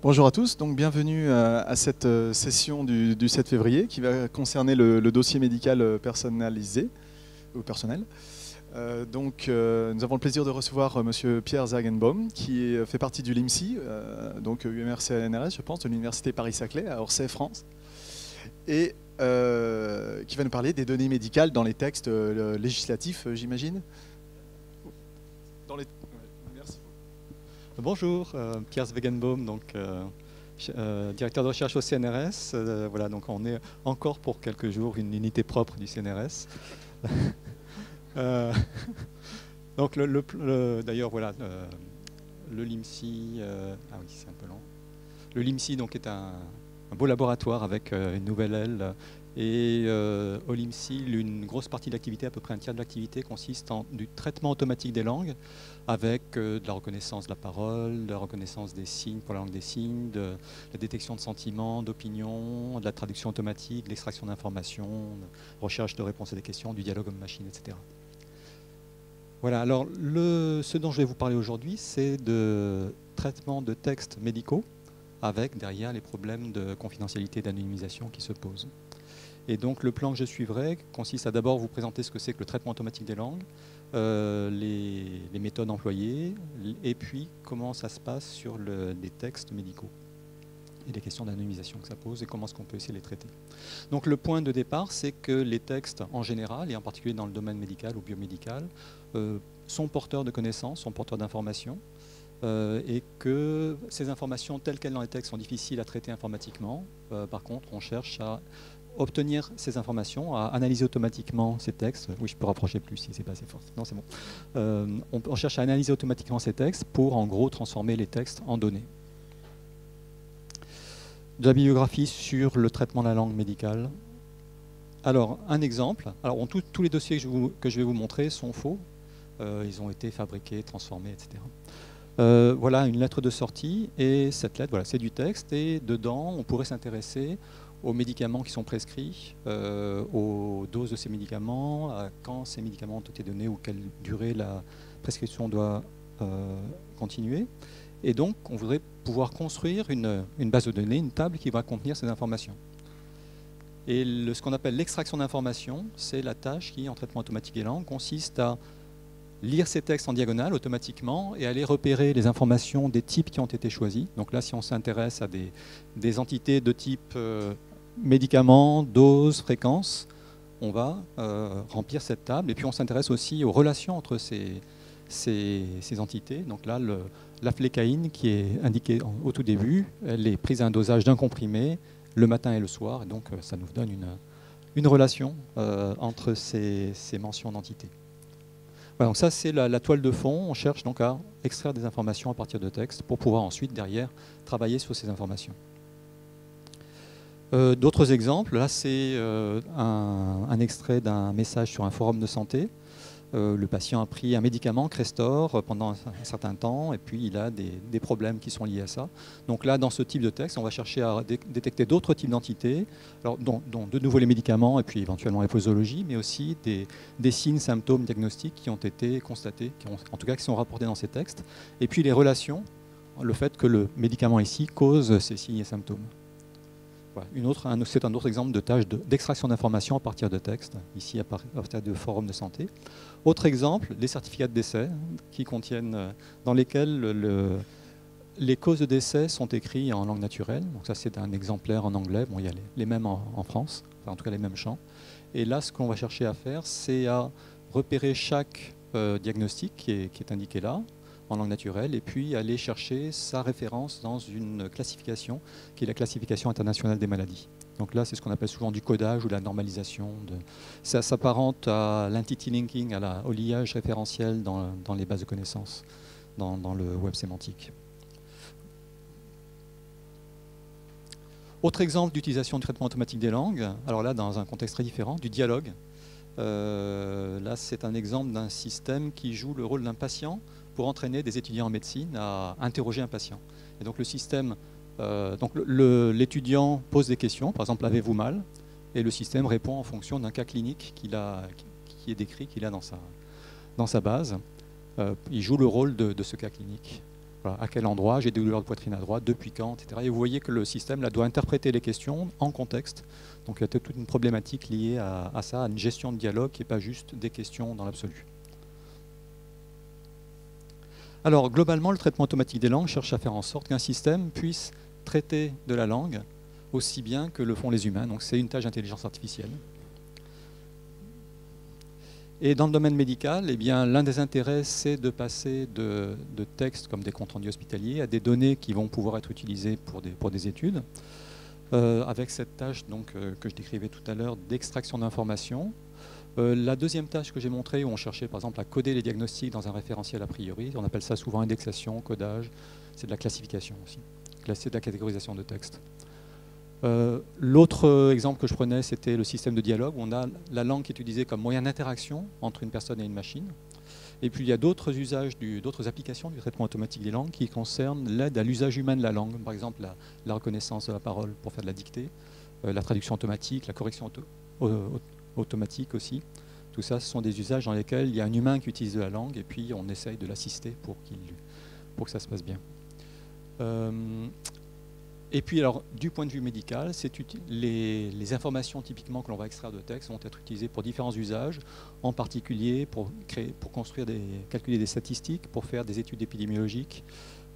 Bonjour à tous, donc bienvenue à cette session du 7 février qui va concerner le dossier médical personnalisé ou personnel. Nous avons le plaisir de recevoir Monsieur Pierre Zagenbaum qui fait partie du LIMSI, donc UMR-CNRS je pense, de l'Université Paris-Saclay à Orsay, France, et qui va nous parler des données médicales dans les textes législatifs, j'imagine. Merci. Bonjour, Pierre Zagenbaum, directeur de recherche au CNRS. Voilà, donc on est encore pour quelques jours une unité propre du CNRS. Donc d'ailleurs voilà, le LIMSI, ah oui c'est un peu long. Le LIMSI donc est un beau laboratoire avec une nouvelle aile. Et au LIMSI, une grosse partie de l'activité, à peu près un tiers de l'activité, consiste en du traitement automatique des langues, avec de la reconnaissance de la parole, de la reconnaissance des signes pour la langue des signes, de la détection de sentiments, d'opinions, de la traduction automatique, de l'extraction d'informations, de recherche de réponses à des questions, du dialogue homme-machine, etc. Voilà, alors ce dont je vais vous parler aujourd'hui, c'est de traitement de textes médicaux, avec derrière les problèmes de confidentialité et d'anonymisation qui se posent. Et donc le plan que je suivrai consiste à d'abord vous présenter ce que c'est que le traitement automatique des langues, les méthodes employées, et puis comment ça se passe sur des textes médicaux et les questions d'anonymisation que ça pose et comment est-ce qu'on peut essayer de les traiter. Donc le point de départ, c'est que les textes en général, et en particulier dans le domaine médical ou biomédical, sont porteurs de connaissances, sont porteurs d'informations, et que ces informations telles quelles dans les textes sont difficiles à traiter informatiquement. Par contre, on cherche à obtenir ces informations, à analyser automatiquement ces textes. Oui, je peux rapprocher plus si c'est pas assez fort. Non, c'est bon. On cherche à analyser automatiquement ces textes pour, en gros, transformer les textes en données. De la bibliographie sur le traitement de la langue médicale. Alors, un exemple. Alors, tous les dossiers que je vais vous montrer sont faux. Ils ont été fabriqués, transformés, etc. Voilà une lettre de sortie. Et cette lettre, voilà, c'est du texte. Et dedans, on pourrait s'intéresser aux médicaments qui sont prescrits, aux doses de ces médicaments, à quand ces médicaments ont été donnés ou quelle durée la prescription doit continuer. Et donc, on voudrait pouvoir construire une base de données, une table qui va contenir ces informations. Et ce qu'on appelle l'extraction d'informations, c'est la tâche qui, en traitement automatique des langues, consiste à lire ces textes en diagonale automatiquement et aller repérer les informations des types qui ont été choisis. Donc là, si on s'intéresse à des entités de type médicaments, doses, fréquences, on va remplir cette table. Et puis on s'intéresse aussi aux relations entre ces entités. Donc là, la flécaïne qui est indiquée au tout début, elle est prise à un dosage d'un comprimé le matin et le soir. Et donc ça nous donne une relation entre ces mentions d'entités. Voilà, donc ça, c'est la toile de fond. On cherche donc à extraire des informations à partir de textes pour pouvoir ensuite, derrière, travailler sur ces informations. D'autres exemples, là, c'est un extrait d'un message sur un forum de santé. Le patient a pris un médicament, Crestor, pendant un certain temps, et puis il a des problèmes qui sont liés à ça. Donc là, dans ce type de texte, on va chercher à détecter d'autres types d'entités, dont de nouveau les médicaments, et puis éventuellement les posologies, mais aussi des signes, symptômes, diagnostics qui ont été constatés, en tout cas qui sont rapportés dans ces textes, et puis les relations, le fait que le médicament ici cause ces signes et symptômes. Voilà. C'est un autre exemple de tâche d'extraction d'informations à partir de textes, ici à partir de forums de santé. Autre exemple, les certificats de décès dans lesquels les causes de décès sont écrites en langue naturelle. Donc ça, c'est un exemplaire en anglais. Bon, il y a les mêmes en France, enfin, en tout cas les mêmes champs. Et là, ce qu'on va chercher à faire, c'est à repérer chaque diagnostic qui est indiqué là, en langue naturelle, et puis aller chercher sa référence dans une classification qui est la classification internationale des maladies. Donc là, c'est ce qu'on appelle souvent du codage ou de la normalisation. Ça s'apparente à l'entity linking, au liage référentiel dans les bases de connaissances, dans le web sémantique. Autre exemple d'utilisation du traitement automatique des langues, alors là, dans un contexte très différent, du dialogue. Là, c'est un exemple d'un système qui joue le rôle d'un patient pour entraîner des étudiants en médecine à interroger un patient. Et donc le système, l'étudiant pose des questions, par exemple, avez-vous mal? Et le système répond en fonction d'un cas clinique qui est décrit, qu'il a dans sa base. Il joue le rôle de ce cas clinique. voilà, à quel endroit, j'ai des douleurs de poitrine à droite, depuis quand, etc. Et vous voyez que le système là, doit interpréter les questions en contexte. Donc il y a toute une problématique liée à ça, à une gestion de dialogue qui n'est pas juste des questions dans l'absolu. Alors globalement, le traitement automatique des langues cherche à faire en sorte qu'un système puisse traiter de la langue aussi bien que le font les humains. Donc c'est une tâche d'intelligence artificielle. Et dans le domaine médical, eh bien, l'un des intérêts, c'est de passer de textes comme des comptes rendus hospitaliers à des données qui vont pouvoir être utilisées pour des études, avec cette tâche donc, que je décrivais tout à l'heure d'extraction d'informations. La deuxième tâche que j'ai montrée, où on cherchait par exemple à coder les diagnostics dans un référentiel a priori, on appelle ça souvent indexation, codage, c'est de la classification aussi, c'est de la catégorisation de texte. L'autre exemple que je prenais, c'était le système de dialogue, où on a la langue qui est utilisée comme moyen d'interaction entre une personne et une machine. Et puis il y a d'autres usages, d'autres applications du traitement automatique des langues qui concernent l'aide à l'usage humain de la langue, par exemple la reconnaissance de la parole pour faire de la dictée, la traduction automatique, la correction automatique aussi. Tout ça, ce sont des usages dans lesquels il y a un humain qui utilise de la langue et puis on essaye de l'assister pour que ça se passe bien. Et puis, alors, du point de vue médical, les informations typiquement que l'on va extraire de texte vont être utilisées pour différents usages, en particulier pour calculer des statistiques, pour faire des études épidémiologiques.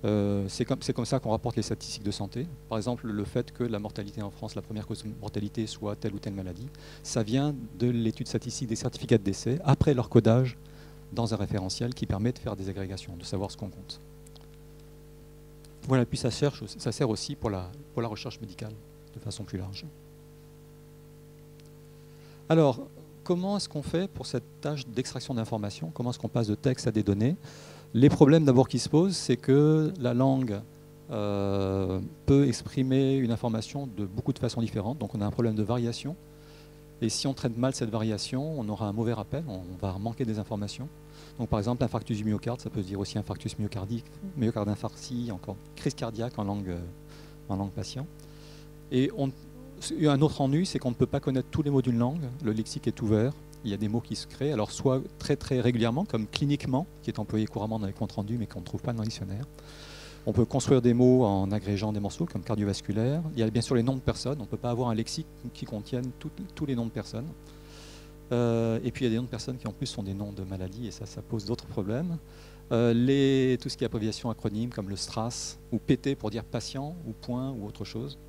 C'est comme ça qu'on rapporte les statistiques de santé. Par exemple, le fait que la mortalité en France, la première cause de mortalité soit telle ou telle maladie, ça vient de l'étude statistique des certificats de décès, après leur codage dans un référentiel qui permet de faire des agrégations, de savoir ce qu'on compte. Voilà, puis ça sert aussi pour la recherche médicale de façon plus large. Alors, comment est-ce qu'on fait pour cette tâche d'extraction d'informations? Comment est-ce qu'on passe de texte à des données? Les problèmes d'abord qui se posent, c'est que la langue peut exprimer une information de beaucoup de façons différentes. Donc on a un problème de variation. Et si on traite mal cette variation, on aura un mauvais rappel, on va manquer des informations. Donc par exemple, infarctus du myocarde, ça peut se dire aussi infarctus myocardique, myocarde infarcti, encore crise cardiaque en langue patient. Et un autre ennui, c'est qu'on ne peut pas connaître tous les mots d'une langue. Le lexique est ouvert. Il y a des mots qui se créent, alors soit très très régulièrement, comme cliniquement, qui est employé couramment dans les comptes rendus, mais qu'on ne trouve pas dans le dictionnaire. On peut construire des mots en agrégeant des morceaux, comme cardiovasculaire. Il y a bien sûr les noms de personnes. On ne peut pas avoir un lexique qui contienne tous les noms de personnes. Et puis il y a des noms de personnes qui en plus sont des noms de maladies, et ça pose d'autres problèmes. Tout ce qui est abréviation acronyme, comme le STRAS, ou PT pour dire patient, ou point, ou autre chose.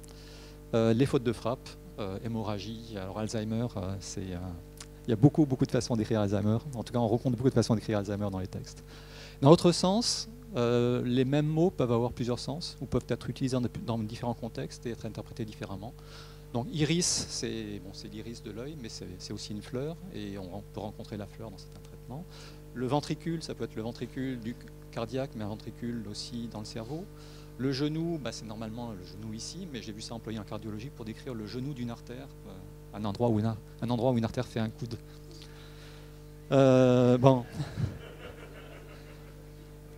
Les fautes de frappe, hémorragie, alors Alzheimer, il y a beaucoup de façons d'écrire Alzheimer. En tout cas, on rencontre beaucoup de façons d'écrire Alzheimer dans les textes. Dans l'autre sens, les mêmes mots peuvent avoir plusieurs sens ou peuvent être utilisés dans différents contextes et être interprétés différemment. Donc iris, c'est l'iris de l'œil, mais c'est aussi une fleur et on peut rencontrer la fleur dans certains traitements. Le ventricule, ça peut être le ventricule du cardiaque, mais un ventricule aussi dans le cerveau. Le genou, c'est normalement le genou ici, mais j'ai vu ça employé en cardiologie pour décrire le genou d'une artère. Un endroit où une artère fait un coude. Bon.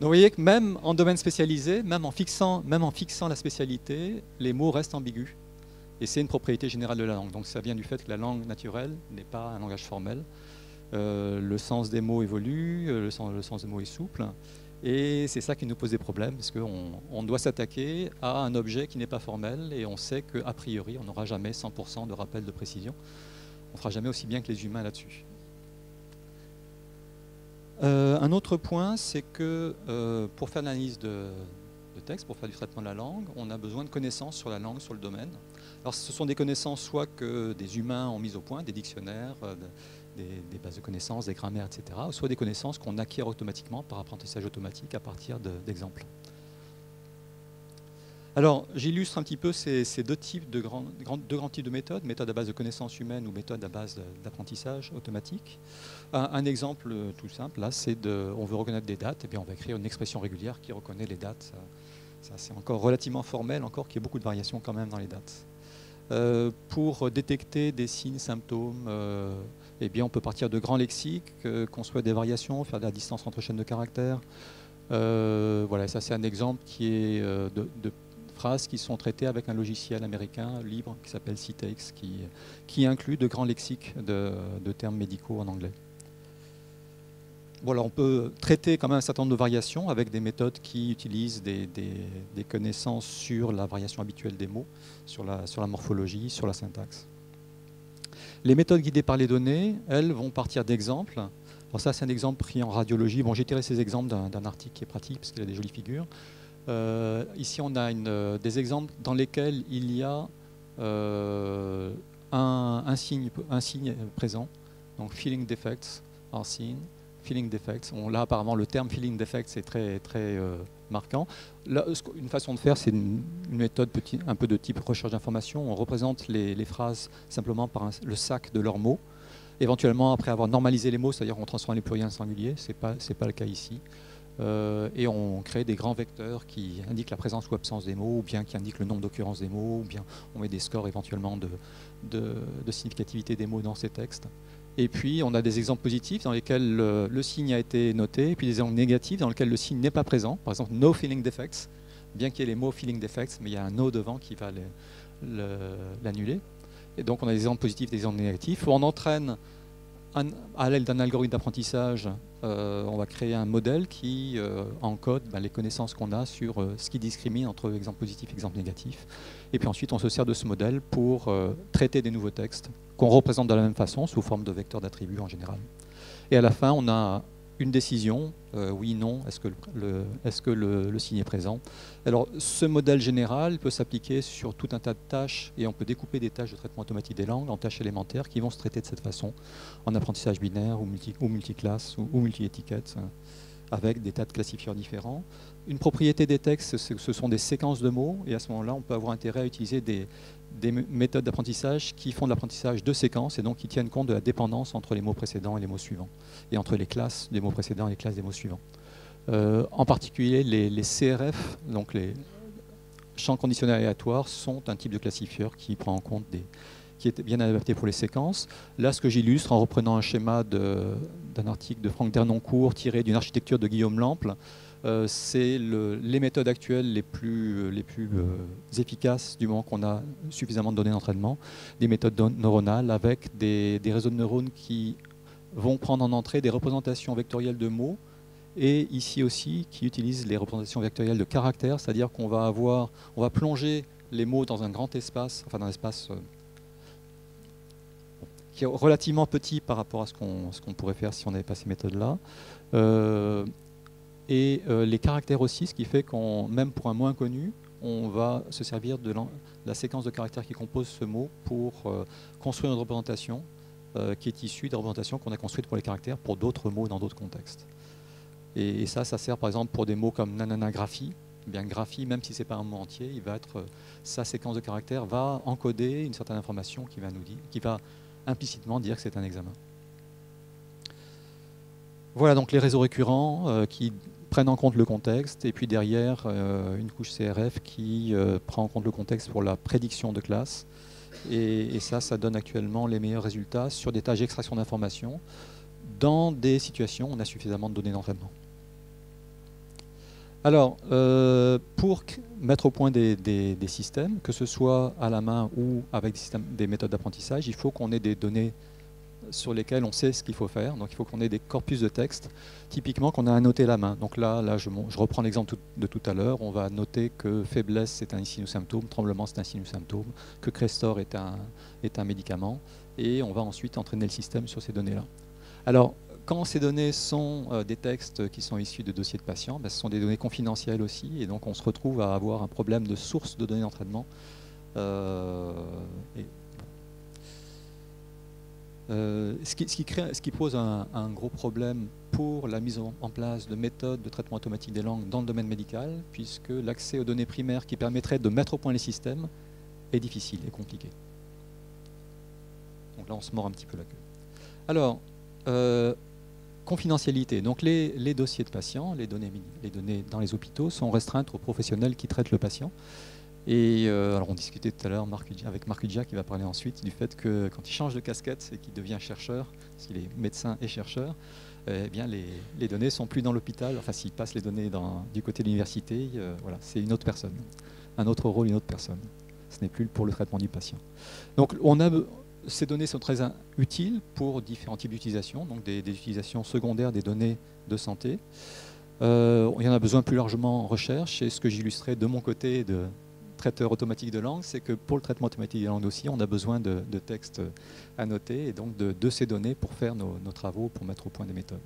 Donc vous voyez que même en domaine spécialisé, même en fixant la spécialité, les mots restent ambigus. Et c'est une propriété générale de la langue. Donc ça vient du fait que la langue naturelle n'est pas un langage formel. Le sens des mots évolue, le sens des mots est souple. Et c'est ça qui nous pose des problèmes, parce qu'on doit s'attaquer à un objet qui n'est pas formel, et on sait qu'a priori, on n'aura jamais 100% de rappel de précision. On ne fera jamais aussi bien que les humains là-dessus. Un autre point, c'est que pour faire l'analyse de texte, pour faire du traitement de la langue, on a besoin de connaissances sur la langue, sur le domaine. Alors ce sont des connaissances soit que des humains ont mises au point, des dictionnaires, des bases de connaissances, des grammaires, etc., soit des connaissances qu'on acquiert automatiquement par apprentissage automatique à partir d'exemples. Alors, j'illustre un petit peu ces deux types deux grands types de méthodes, méthode à base de connaissances humaines ou méthode à base d'apprentissage automatique. Un exemple tout simple, là, c'est on veut reconnaître des dates, et bien on va écrire une expression régulière qui reconnaît les dates. Ça c'est encore relativement formel, encore qu'il y a beaucoup de variations quand même dans les dates. Pour détecter des signes, symptômes, eh bien on peut partir de grands lexiques, construire des variations, faire de la distance entre chaînes de caractères. Voilà, ça c'est un exemple qui est de phrases qui sont traitées avec un logiciel américain libre qui s'appelle CTEX, qui inclut de grands lexiques de termes médicaux en anglais. Voilà, on peut traiter quand même un certain nombre de variations avec des méthodes qui utilisent des connaissances sur la variation habituelle des mots, sur la morphologie, sur la syntaxe. Les méthodes guidées par les données, elles, vont partir d'exemples. Alors ça, c'est un exemple pris en radiologie. Bon, j'ai tiré ces exemples d'un article qui est pratique parce qu'il a des jolies figures. Ici, on a des exemples dans lesquels il y a un signe présent. Donc, feeling defects are seen. Feeling defects. Là, apparemment, le terme feeling defects est très, très marquant. Là, une façon de faire, c'est une méthode un peu de type recherche d'information. On représente les phrases simplement par le sac de leurs mots. Éventuellement, après avoir normalisé les mots, c'est-à-dire qu'on transforme les pluriels en singuliers, ce n'est pas le cas ici. Et on crée des grands vecteurs qui indiquent la présence ou absence des mots, ou bien qui indiquent le nombre d'occurrences des mots, ou bien on met des scores éventuellement de significativité des mots dans ces textes. Et puis, on a des exemples positifs dans lesquels le signe a été noté, et puis des exemples négatifs dans lesquels le signe n'est pas présent. Par exemple, no feeling defects, bien qu'il y ait les mots feeling defects, mais il y a un no devant qui va l'annuler. Et donc, on a des exemples positifs et des exemples négatifs. Où on entraîne, à l'aide d'un algorithme d'apprentissage, on va créer un modèle qui encode les connaissances qu'on a sur ce qui discrimine entre exemples positifs et exemples négatifs. Et puis ensuite, on se sert de ce modèle pour traiter des nouveaux textes qu'on représente de la même façon, sous forme de vecteurs d'attributs en général. Et à la fin, on a une décision, oui, non, est-ce que le signe est présent. Alors, ce modèle général peut s'appliquer sur tout un tas de tâches, et on peut découper des tâches de traitement automatique des langues en tâches élémentaires qui vont se traiter de cette façon, en apprentissage binaire ou multiclasse ou multi-étiquette, avec des tas de classifieurs différents. Une propriété des textes, ce sont des séquences de mots, et à ce moment-là, on peut avoir intérêt à utiliser des méthodes d'apprentissage qui font de l'apprentissage de séquences et donc qui tiennent compte de la dépendance entre les mots précédents et les mots suivants, et entre les classes des mots précédents et les classes des mots suivants. En particulier, les CRF, donc les champs conditionnels aléatoires, sont un type de classifieur qui prend en compte qui est bien adapté pour les séquences. Là, ce que j'illustre en reprenant un schéma d'un article de Franck Dernoncourt tiré d'une architecture de Guillaume Lample, c'est les méthodes actuelles les plus efficaces du moment qu'on a suffisamment de données d'entraînement, des méthodes neuronales avec des réseaux de neurones qui vont prendre en entrée des représentations vectorielles de mots, et ici aussi qui utilisent les représentations vectorielles de caractères, c'est-à-dire qu'on va plonger les mots dans un grand espace, enfin dans un espace qui est relativement petit par rapport à ce qu'on pourrait faire si on n'avait pas ces méthodes-là. Et les caractères aussi, ce qui fait qu'on, même pour un mot inconnu, on va se servir de la séquence de caractères qui compose ce mot pour construire une représentation qui est issue des représentations qu'on a construites pour les caractères pour d'autres mots dans d'autres contextes. Et ça sert par exemple pour des mots comme nananagraphie. Eh bien, graphie, même si ce n'est pas un mot entier, sa séquence de caractères va encoder une certaine information qui va implicitement dire que c'est un examen. Voilà donc les réseaux récurrents qui prennent en compte le contexte, et puis derrière une couche CRF qui prend en compte le contexte pour la prédiction de classe. Et ça donne actuellement les meilleurs résultats sur des tâches d'extraction d'informations dans des situations où on a suffisamment de données d'entraînement. Alors, pour mettre au point des systèmes, que ce soit à la main ou avec des méthodes d'apprentissage, il faut qu'on ait des données sur lesquelles on sait ce qu'il faut faire. Donc il faut qu'on ait des corpus de texte, typiquement qu'on a à noter la main. Donc là je reprends l'exemple de tout à l'heure. On va noter que faiblesse c'est un signe ou symptôme, tremblement c'est un signe ou symptôme, que Crestor est un médicament, et on va ensuite entraîner le système sur ces données-là. Alors, quand ces données sont des textes qui sont issus de dossiers de patients, ce sont des données confidentielles aussi, et donc on se retrouve à avoir un problème de source de données d'entraînement. Ce qui pose un gros problème pour la mise en place de méthodes de traitement automatique des langues dans le domaine médical, puisque l'accès aux données primaires qui permettrait de mettre au point les systèmes est difficile et compliqué. Donc là, on se mord un petit peu la queue. Alors, confidentialité. Donc les dossiers de patients, les données dans les hôpitaux sont restreintes aux professionnels qui traitent le patient. Et alors on discutait tout à l'heure avec Marc Udja qui va parler ensuite du fait que quand il change de casquette et qu'il devient chercheur, parce qu'il est médecin et chercheur, eh bien les données ne sont plus dans l'hôpital. Enfin, s'il passe les données du côté de l'université, voilà, c'est une autre personne, un autre rôle, une autre personne. Ce n'est plus pour le traitement du patient. Donc ces données sont très utiles pour différents types d'utilisation, donc des utilisations secondaires des données de santé. Il y en a besoin plus largement en recherche, et ce que j'illustrais de mon côté de traiteur automatique de langue, c'est que pour le traitement automatique des langues aussi, on a besoin de textes annotés, et donc de ces données pour faire nos travaux, pour mettre au point des méthodes,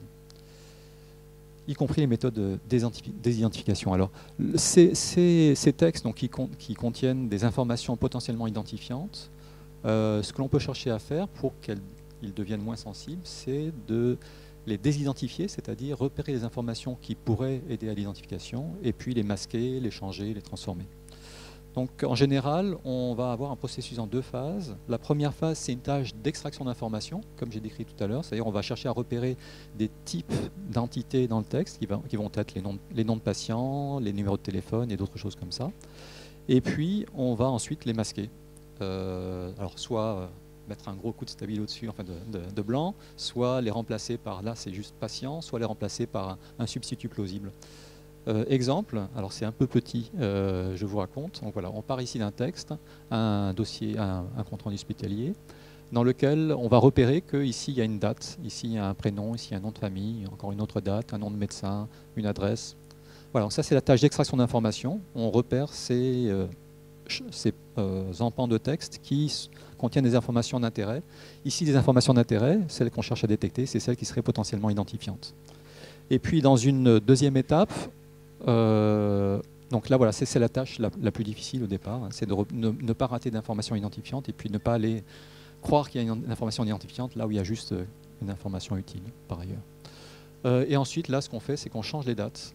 y compris les méthodes d'identification. Alors, ces textes donc, qui contiennent des informations potentiellement identifiantes, ce que l'on peut chercher à faire pour qu'ils deviennent moins sensibles, c'est de les désidentifier, c'est-à-dire repérer les informations qui pourraient aider à l'identification, et puis les masquer, les changer, les transformer. Donc en général, on va avoir un processus en 2 phases. La première phase, c'est une tâche d'extraction d'informations, comme j'ai décrit tout à l'heure, c'est-à-dire on va chercher à repérer des types d'entités dans le texte, qui vont être les noms de patients, les numéros de téléphone et d'autres choses comme ça. Et puis, on va ensuite les masquer. Alors soit mettre un gros coup de stabilo dessus, enfin de blanc, soit les remplacer par, là c'est juste patient, soit les remplacer par un substitut plausible. Exemple, alors c'est un peu petit, je vous raconte. Donc voilà, on part ici d'un texte, un dossier, un compte rendu hospitalier, dans lequel on va repérer qu'ici il y a une date, ici il y a un prénom, ici il y a un nom de famille, encore une autre date, un nom de médecin, une adresse. Voilà, donc ça c'est la tâche d'extraction d'informations. On repère ces empans de texte qui contiennent des informations d'intérêt. Ici, des informations d'intérêt, celles qu'on cherche à détecter, c'est celles qui seraient potentiellement identifiantes. Et puis, dans une deuxième étape, donc là, voilà, c'est la tâche la plus difficile au départ, hein, c'est de ne pas rater d'informations identifiantes et puis ne pas aller croire qu'il y a une information identifiante là où il y a juste une information utile, par ailleurs. Et ensuite, là, ce qu'on fait, c'est qu'on change les dates.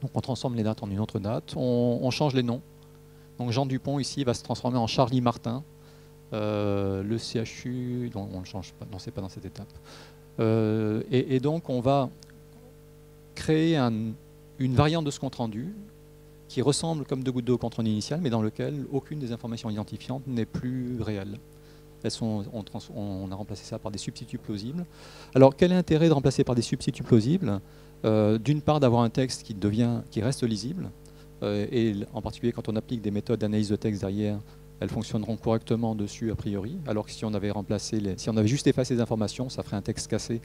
Donc, on transforme les dates en une autre date, on change les noms. Donc Jean Dupont ici va se transformer en Charlie Martin. Le CHU, on ne le change pas, non, c'est pas dans cette étape. Et donc on va créer une variante de ce compte rendu qui ressemble comme 2 gouttes d'eau au compte rendu initial, mais dans lequel aucune des informations identifiantes n'est plus réelle. On a remplacé ça par des substituts plausibles. Alors quel est l'intérêt de remplacer par des substituts plausibles? D'une part, d'avoir un texte qui reste lisible. Et en particulier quand on applique des méthodes d'analyse de texte derrière, elles fonctionneront correctement dessus a priori, alors que si on avait juste effacé les informations, ça ferait un texte cassé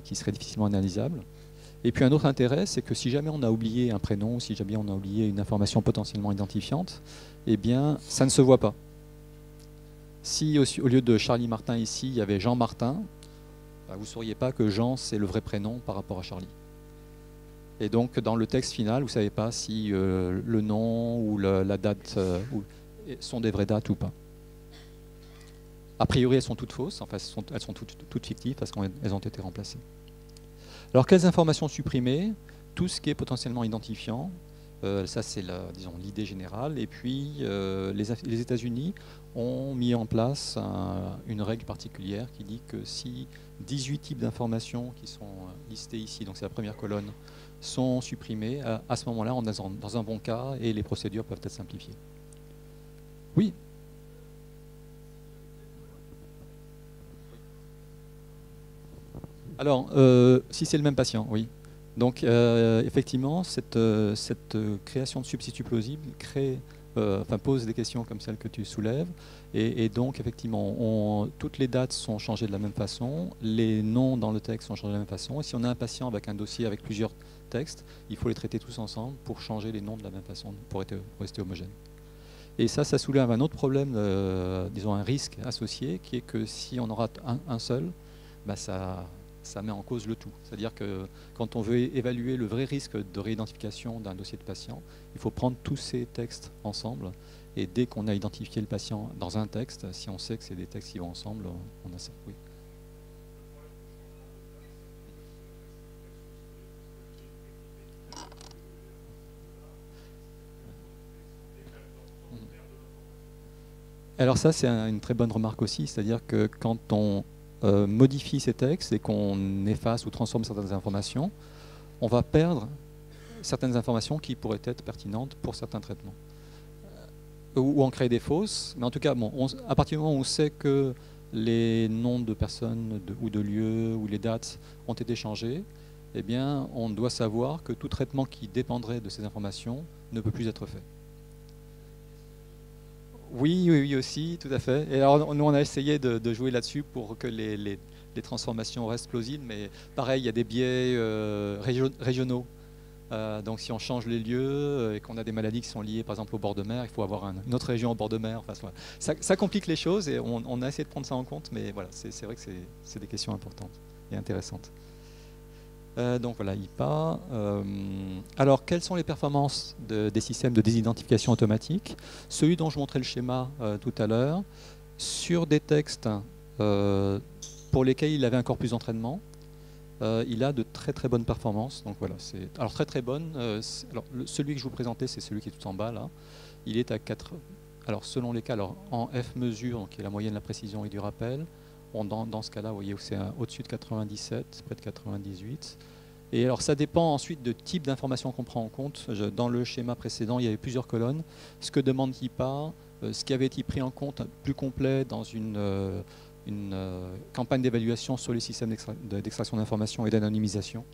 qui serait difficilement analysable. Et puis un autre intérêt, c'est que si jamais on a oublié un prénom, si jamais on a oublié une information potentiellement identifiante, eh bien ça ne se voit pas. Si au lieu de Charlie Martin ici, il y avait Jean Martin, vous ne sauriez pas que Jean c'est le vrai prénom par rapport à Charlie. Et donc, dans le texte final, vous ne savez pas si le nom ou la date sont des vraies dates ou pas. A priori, elles sont toutes fausses, enfin, elles sont toutes fictives parce qu'elles ont été remplacées. Alors, quelles informations supprimer? Tout ce qui est potentiellement identifiant. Ça, c'est l'idée générale. Et puis, les États-Unis ont mis en place une règle particulière qui dit que si 18 types d'informations qui sont listés ici, donc c'est la première colonne, sont supprimés, à ce moment-là, on est dans un bon cas et les procédures peuvent être simplifiées. Oui. Alors, si c'est le même patient, oui. Donc, effectivement, cette création de substituts plausibles pose des questions comme celles que tu soulèves. Et donc, effectivement, toutes les dates sont changées de la même façon, les noms dans le texte sont changés de la même façon. Et si on a un patient avec un dossier avec plusieurs textes, il faut les traiter tous ensemble pour changer les noms de la même façon, pour rester homogènes. Et ça soulève un autre problème, disons un risque associé, qui est que si on en rate un seul, ça met en cause le tout. C'est-à-dire que quand on veut évaluer le vrai risque de réidentification d'un dossier de patient, il faut prendre tous ces textes ensemble. Et dès qu'on a identifié le patient dans un texte, si on sait que c'est des textes qui vont ensemble, on a ça. Oui. Alors ça, c'est une très bonne remarque aussi. C'est-à-dire que quand on modifie ces textes et qu'on efface ou transforme certaines informations, on va perdre certaines informations qui pourraient être pertinentes pour certains traitements. Ou en créer des fausses, mais en tout cas, à partir du moment où on sait que les noms de personnes ou de lieux ou les dates ont été changés, eh bien, on doit savoir que tout traitement qui dépendrait de ces informations ne peut plus être fait. Oui, oui, oui, aussi, tout à fait. Et alors, nous, on a essayé de jouer là-dessus pour que les transformations restent plausibles, mais pareil, il y a des biais régionaux. Donc, si on change les lieux et qu'on a des maladies qui sont liées, par exemple, au bord de mer, il faut avoir une autre région au bord de mer. Enfin, voilà. Ça complique les choses et on a essayé de prendre ça en compte, mais voilà, c'est vrai que c'est des questions importantes et intéressantes. Donc voilà, IPA. Alors, quelles sont les performances des systèmes de désidentification automatique? Celui dont je montrais le schéma tout à l'heure, sur des textes pour lesquels il avait un corpus d'entraînement, il a de très très bonnes performances. Donc voilà, alors très très bonne. Celui que je vous présentais, c'est celui qui est tout en bas là. Il est à 4. Alors selon les cas, alors en F mesure, qui est la moyenne de la précision et du rappel. Dans ce cas-là, vous voyez, c'est au-dessus de 97, près de 98. Et alors ça dépend ensuite de type d'information qu'on prend en compte. Dans le schéma précédent, il y avait plusieurs colonnes. Ce que demande IPA, ce qui avait été pris en compte plus complet dans une campagne d'évaluation sur les systèmes d'extraction d'informations et d'anonymisation.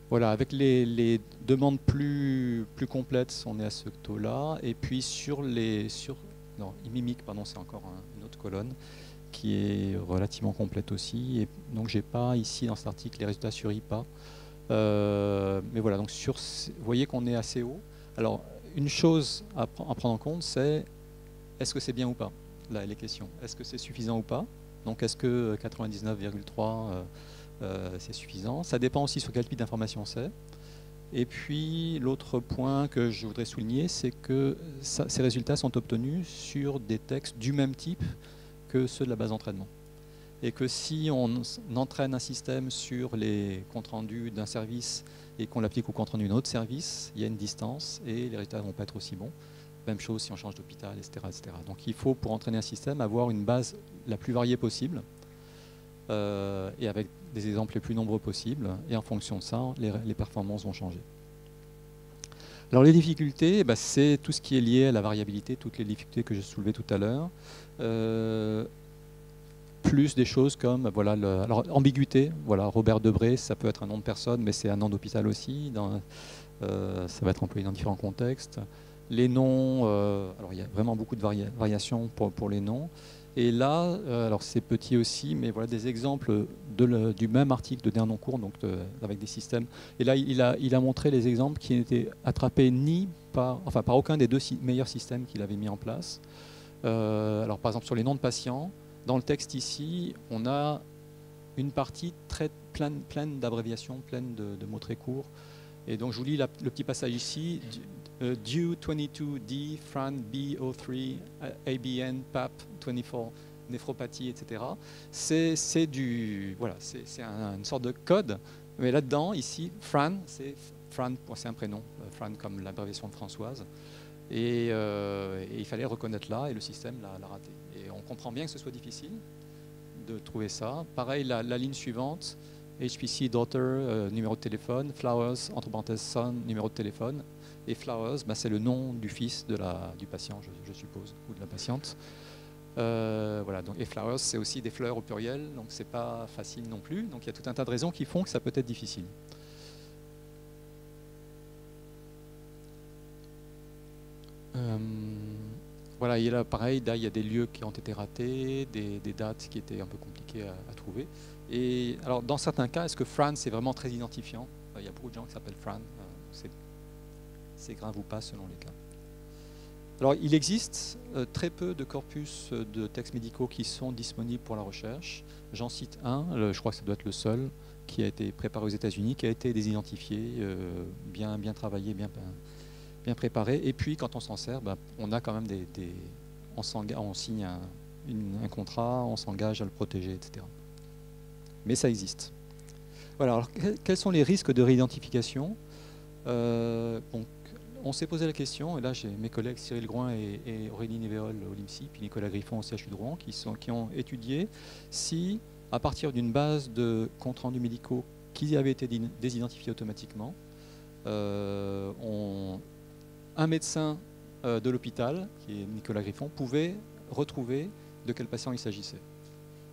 Voilà, avec les demandes plus complètes, on est à ce taux-là. Et puis non, IMIMIC, pardon, c'est encore une autre colonne qui est relativement complète aussi. Et donc, j'ai pas ici dans cet article les résultats sur IPA. Mais voilà, donc vous voyez qu'on est assez haut. Alors, une chose à prendre en compte, c'est est-ce que c'est bien ou pas? Là, les questions. Est-ce que c'est suffisant ou pas? Donc, est-ce que 99,3 c'est suffisant? Ça dépend aussi sur quel type d'information c'est. Et puis, l'autre point que je voudrais souligner, c'est que ces résultats sont obtenus sur des textes du même type que ceux de la base d'entraînement. Et que si on entraîne un système sur les comptes rendus d'un service et qu'on l'applique au compte rendu d'un autre service, il y a une distance et les résultats ne vont pas être aussi bons. Même chose si on change d'hôpital, etc., etc. Donc il faut, pour entraîner un système, avoir une base la plus variée possible et avec des exemples les plus nombreux possibles. Et en fonction de ça, les performances vont changer. Alors les difficultés, c'est tout ce qui est lié à la variabilité, toutes les difficultés que j'ai soulevées tout à l'heure. Plus des choses comme voilà, alors, ambiguïté. Voilà, Robert Debré, ça peut être un nom de personne, mais c'est un nom d'hôpital aussi. Ça va être employé dans différents contextes. Les noms, alors il y a vraiment beaucoup de variations pour les noms. Et là, alors c'est petit aussi, mais voilà des exemples du même article de Dernoncourt, donc avec des systèmes. Et là, il a montré les exemples qui n'étaient attrapés par aucun des deux meilleurs systèmes qu'il avait mis en place. Alors par exemple sur les noms de patients, dans le texte ici, on a une partie pleine d'abréviations, pleine de mots très courts. Et donc je vous lis le petit passage ici. Due 22D, Fran B03, ABN, PAP 24, néphropathie, etc. C'est une sorte de code. Mais là-dedans, ici, Fran, c'est un prénom, Fran comme l'abréviation de Françoise. Et il fallait reconnaître là, et le système l'a raté. Et on comprend bien que ce soit difficile de trouver ça. Pareil, la ligne suivante, HPC daughter, numéro de téléphone, Flowers, entre parenthèses son, numéro de téléphone. Et Flowers, c'est le nom du fils du patient, je suppose, ou de la patiente. Voilà, donc, et Flowers, c'est aussi des fleurs au pluriel, donc c'est pas facile non plus. Donc il y a tout un tas de raisons qui font que ça peut être difficile. Voilà, et là, pareil, il y a des lieux qui ont été ratés, des dates qui étaient un peu compliquées à trouver. Et alors, dans certains cas, est-ce que Fran, c'est vraiment très identifiant? Il y a beaucoup de gens qui s'appellent Fran. C'est grave ou pas selon les cas. Alors, il existe très peu de corpus de textes médicaux qui sont disponibles pour la recherche. J'en cite un, je crois que ça doit être le seul, qui a été préparé aux États-Unis, qui a été désidentifié, bien travaillé, bien préparé. Et puis, quand on s'en sert, on a quand même on signe un contrat, on s'engage à le protéger, etc. Mais ça existe. Voilà. Alors, quels sont les risques de réidentification? Donc, on s'est posé la question, et là j'ai mes collègues Cyril Groin et Aurélie Névéol au LIMSI, puis Nicolas Griffon au CHU de Rouen, qui ont étudié si, à partir d'une base de comptes rendus médicaux qui avaient été désidentifiés automatiquement, un médecin de l'hôpital, qui est Nicolas Griffon, pouvait retrouver de quel patient il s'agissait,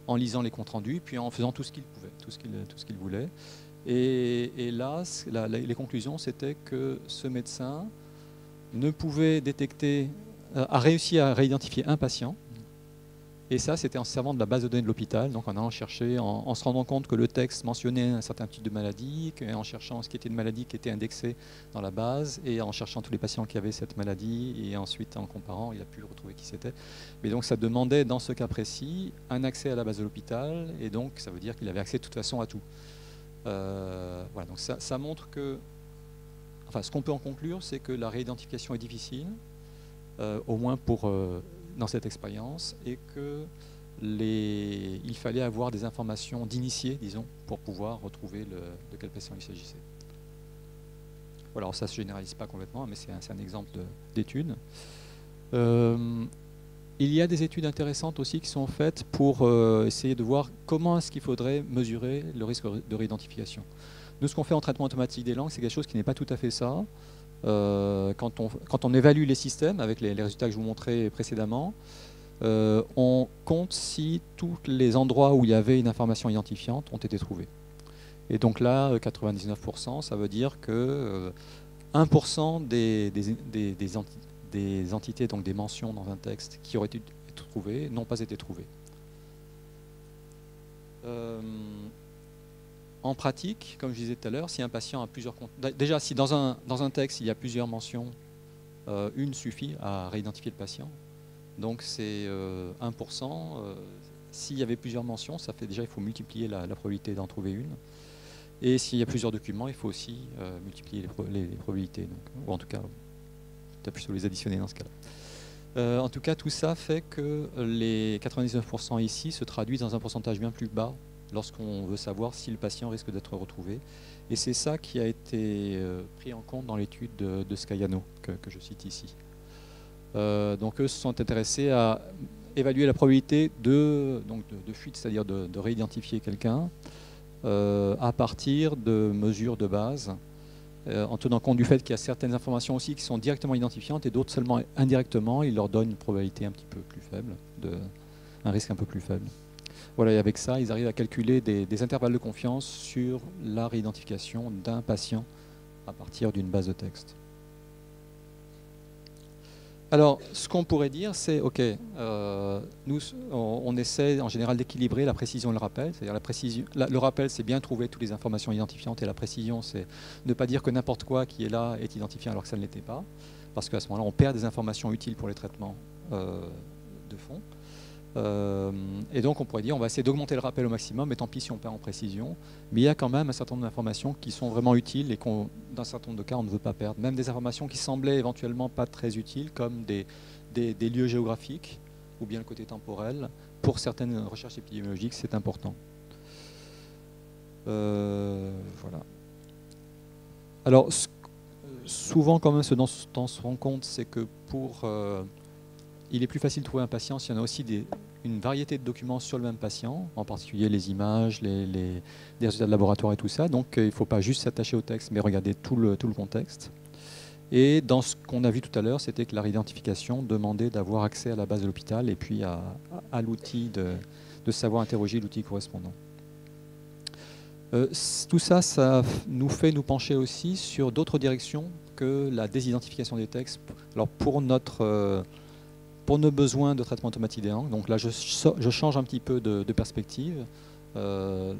en lisant les comptes rendus, puis en faisant tout ce qu'il pouvait, tout ce qu'il voulait. Et là, les conclusions, c'était que ce médecin ne pouvait détecter a réussi à réidentifier un patient. Et ça, c'était en se servant de la base de données de l'hôpital, donc en allant chercher, en se rendant compte que le texte mentionnait un certain type de maladie, en cherchant ce qui était une maladie qui était indexée dans la base, et en cherchant tous les patients qui avaient cette maladie, et ensuite en comparant, il a pu retrouver qui c'était. Mais donc ça demandait, dans ce cas précis, un accès à la base de l'hôpital, et donc ça veut dire qu'il avait accès de toute façon à tout. Voilà, donc ça montre que, enfin, ce qu'on peut en conclure, c'est que la réidentification est difficile, au moins pour... dans cette expérience, et qu'il fallait avoir des informations d'initiés, disons, pour pouvoir retrouver de quel patient il s'agissait. Voilà, alors ça ne se généralise pas complètement, mais c'est un exemple d'étude. Il y a des études intéressantes aussi qui sont faites pour essayer de voir comment est-ce qu'il faudrait mesurer le risque de réidentification. Nous, ce qu'on fait en traitement automatique des langues, c'est quelque chose qui n'est pas tout à fait ça. Quand on évalue les systèmes avec les résultats que je vous montrais précédemment, on compte si tous les endroits où il y avait une information identifiante ont été trouvés. Et donc là, 99%, ça veut dire que 1% des entités, donc des mentions dans un texte qui auraient été trouvées, n'ont pas été trouvées. En pratique, comme je disais tout à l'heure, si un patient a plusieurs comptes, déjà si dans un texte il y a plusieurs mentions, une suffit à réidentifier le patient. Donc c'est 1%. S'il y avait plusieurs mentions, ça fait déjà, il faut multiplier la probabilité d'en trouver une. Et s'il y a plusieurs documents, il faut aussi multiplier les probabilités. Donc, ou en tout cas, tu as plutôt les additionner dans ce cas-là. En tout cas, tout ça fait que les 99% ici se traduisent dans un pourcentage bien plus bas lorsqu'on veut savoir si le patient risque d'être retrouvé. Et c'est ça qui a été pris en compte dans l'étude de Scaiano, que je cite ici. Donc eux se sont intéressés à évaluer la probabilité de fuite, c'est-à-dire de réidentifier quelqu'un, à partir de mesures de base, en tenant compte du fait qu'il y a certaines informations aussi qui sont directement identifiantes et d'autres seulement indirectement. Ils leur donnent une probabilité un petit peu plus faible, un risque un peu plus faible. Voilà, et avec ça, ils arrivent à calculer des intervalles de confiance sur la réidentification d'un patient à partir d'une base de texte. Alors, ce qu'on pourrait dire, c'est, OK, nous, on essaie en général d'équilibrer la précision et le rappel. C'est-à-dire le rappel, c'est bien trouver toutes les informations identifiantes, et la précision, c'est ne pas dire que n'importe quoi qui est là est identifié alors que ça ne l'était pas, parce qu'à ce moment-là, on perd des informations utiles pour les traitements de fond. Et donc on pourrait dire on va essayer d'augmenter le rappel au maximum, mais tant pis si on perd en précision. Mais il y a quand même un certain nombre d'informations qui sont vraiment utiles et dans un certain nombre de cas on ne veut pas perdre. Même des informations qui semblaient éventuellement pas très utiles, comme des lieux géographiques ou bien le côté temporel. Pour certaines recherches épidémiologiques, c'est important. Voilà. Alors souvent quand même ce dont on se rend compte, c'est que il est plus facile de trouver un patient s'il y en a aussi une variété de documents sur le même patient, en particulier les images, les résultats de laboratoire et tout ça. Donc il ne faut pas juste s'attacher au texte, mais regarder tout le contexte. Et dans ce qu'on a vu tout à l'heure, c'était que la réidentification demandait d'avoir accès à la base de l'hôpital et puis à l'outil de savoir interroger l'outil correspondant. Tout ça, ça nous fait nous pencher aussi sur d'autres directions que la désidentification des textes. Alors pour nos besoins de traitement automatique des langues, donc là je change un petit peu de perspective. L'un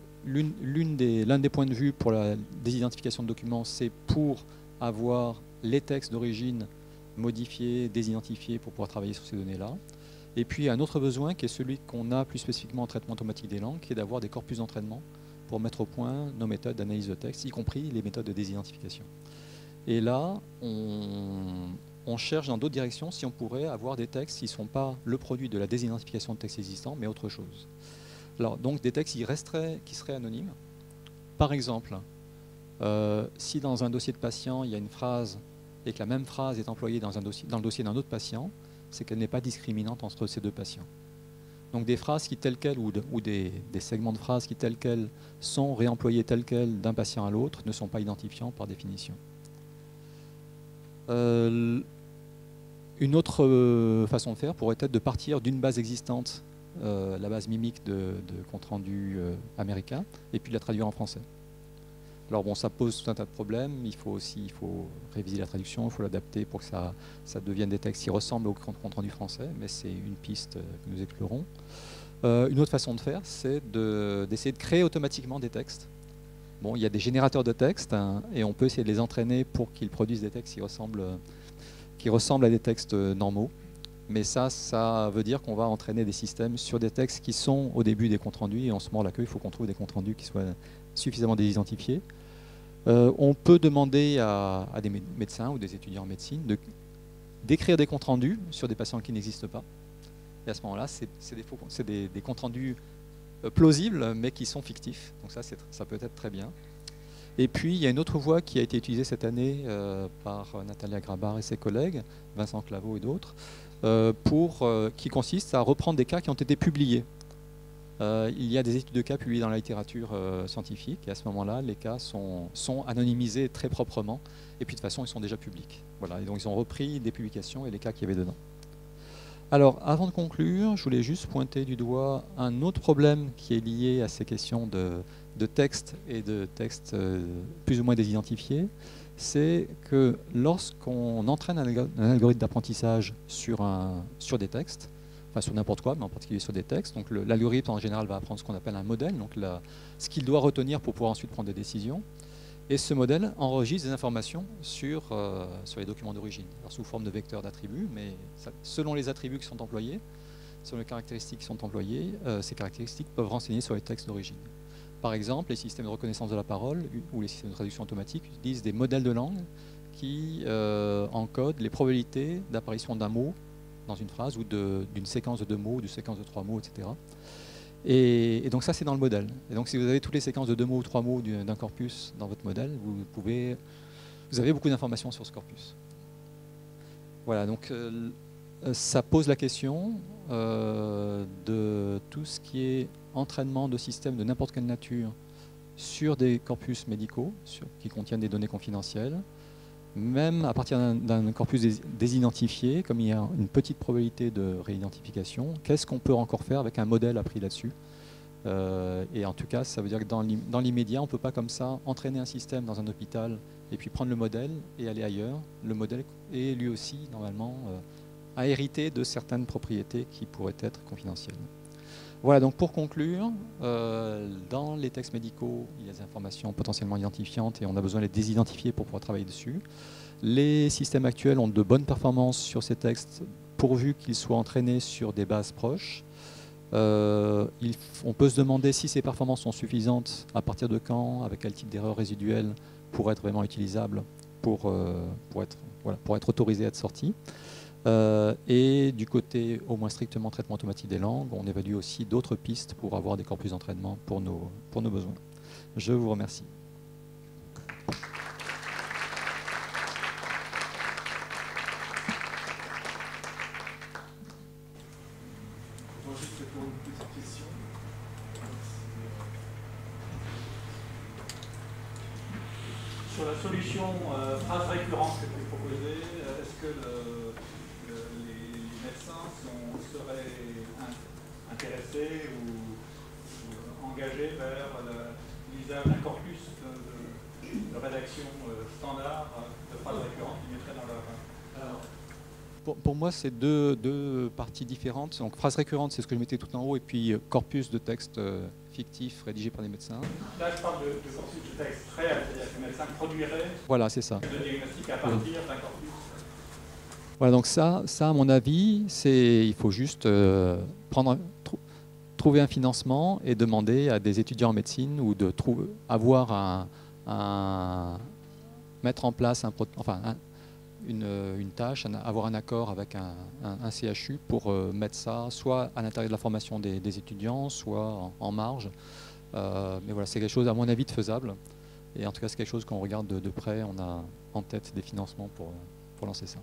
des points de vue pour la désidentification de documents, c'est pour avoir les textes d'origine modifiés, désidentifiés pour pouvoir travailler sur ces données-là. Et puis un autre besoin qui est celui qu'on a plus spécifiquement en traitement automatique des langues, qui est d'avoir des corpus d'entraînement pour mettre au point nos méthodes d'analyse de texte, y compris les méthodes de désidentification. Et là, on cherche dans d'autres directions si on pourrait avoir des textes qui ne sont pas le produit de la désidentification de textes existants, mais autre chose. Alors, donc des textes qui seraient anonymes. Par exemple, si dans un dossier de patient, il y a une phrase et que la même phrase est employée dans le dossier d'un autre patient, c'est qu'elle n'est pas discriminante entre ces deux patients. Donc des phrases qui telles quelles, ou des segments de phrases qui telles quelles sont réemployés telles quelles d'un patient à l'autre, ne sont pas identifiants par définition. Une autre façon de faire pourrait être de partir d'une base existante, la base mimique de compte rendu américain, et puis de la traduire en français. Alors bon, ça pose tout un tas de problèmes. Il faut réviser la traduction, il faut l'adapter pour que ça devienne des textes qui ressemblent au compte rendu français, mais c'est une piste que nous explorons. Une autre façon de faire, c'est d'essayer de créer automatiquement des textes. Bon, il y a des générateurs de textes, hein, et on peut essayer de les entraîner pour qu'ils produisent des textes qui ressemblent à des textes normaux. Mais ça veut dire qu'on va entraîner des systèmes sur des textes qui sont au début des comptes rendus, et en ce moment-là, il faut qu'on trouve des comptes rendus qui soient suffisamment désidentifiés. On peut demander à des médecins ou des étudiants en médecine d'écrire des comptes rendus sur des patients qui n'existent pas. Et à ce moment-là, c'est des comptes rendus plausibles, mais qui sont fictifs. Donc ça peut être très bien. Et puis, il y a une autre voie qui a été utilisée cette année par Natalia Grabar et ses collègues, Vincent Claveau et d'autres, qui consiste à reprendre des cas qui ont été publiés. Il y a des études de cas publiées dans la littérature scientifique, et à ce moment-là, les cas sont anonymisés très proprement, et puis de toute façon, ils sont déjà publics. Voilà, et donc ils ont repris des publications et les cas qu'il y avait dedans. Alors, avant de conclure, je voulais juste pointer du doigt un autre problème qui est lié à ces questions de texte et de textes plus ou moins désidentifiés, c'est que lorsqu'on entraîne un algorithme d'apprentissage sur des textes, enfin sur n'importe quoi, mais en particulier sur des textes, donc l'algorithme en général va apprendre ce qu'on appelle un modèle, donc ce qu'il doit retenir pour pouvoir ensuite prendre des décisions. Et ce modèle enregistre des informations sur les documents d'origine, sous forme de vecteurs d'attributs, mais selon les attributs qui sont employés, selon les caractéristiques qui sont employées, ces caractéristiques peuvent renseigner sur les textes d'origine. Par exemple, les systèmes de reconnaissance de la parole ou les systèmes de traduction automatique utilisent des modèles de langue qui encodent les probabilités d'apparition d'un mot dans une phrase ou d'une séquence de 2 mots, d'une séquence de 3 mots, etc. Et donc ça, c'est dans le modèle. Et donc si vous avez toutes les séquences de 2 mots ou 3 mots d'un corpus dans votre modèle, vous avez beaucoup d'informations sur ce corpus. Voilà, donc ça pose la question de tout ce qui est entraînement de systèmes de n'importe quelle nature sur des corpus médicaux qui contiennent des données confidentielles, même à partir d'un corpus désidentifié, comme il y a une petite probabilité de réidentification, qu'est-ce qu'on peut encore faire avec un modèle appris là-dessus? Et en tout cas, ça veut dire que dans l'immédiat, on ne peut pas comme ça entraîner un système dans un hôpital et puis prendre le modèle et aller ailleurs. Le modèle est lui aussi, normalement, à hériter de certaines propriétés qui pourraient être confidentielles. Voilà, donc pour conclure, dans les textes médicaux, il y a des informations potentiellement identifiantes et on a besoin de les désidentifier pour pouvoir travailler dessus. Les systèmes actuels ont de bonnes performances sur ces textes pourvu qu'ils soient entraînés sur des bases proches. On peut se demander si ces performances sont suffisantes, à partir de quand, avec quel type d'erreur résiduelle pour être vraiment utilisable, pour être autorisé à être sorti. Et du côté au moins strictement traitement automatique des langues, on évalue aussi d'autres pistes pour avoir des corpus d'entraînement pour nos besoins. Je vous remercie. Sur la solution phrase récurrente que vous proposez, est-ce que les médecins seraient intéressés ou engagés vers l'usage d'un corpus de rédaction standard de phrases récurrentes qu'ils mettraient dans leur... Pour moi, c'est deux parties différentes. Donc, phrase récurrente, c'est ce que je mettais tout en haut, et puis corpus de texte fictif rédigé par des médecins. Là, je parle de corpus de texte réel, c'est-à-dire que le médecin produirait voilà, c'est ça. le diagnostic à partir d'un corpus. Voilà, donc ça, à mon avis, il faut juste trouver un financement et demander à des étudiants en médecine ou mettre en place une tâche, avoir un accord avec un CHU pour mettre ça soit à l'intérieur de la formation des étudiants, soit en marge. Mais voilà, c'est quelque chose, à mon avis, de faisable. Et en tout cas, c'est quelque chose qu'on regarde de près. On a en tête des financements pour lancer ça.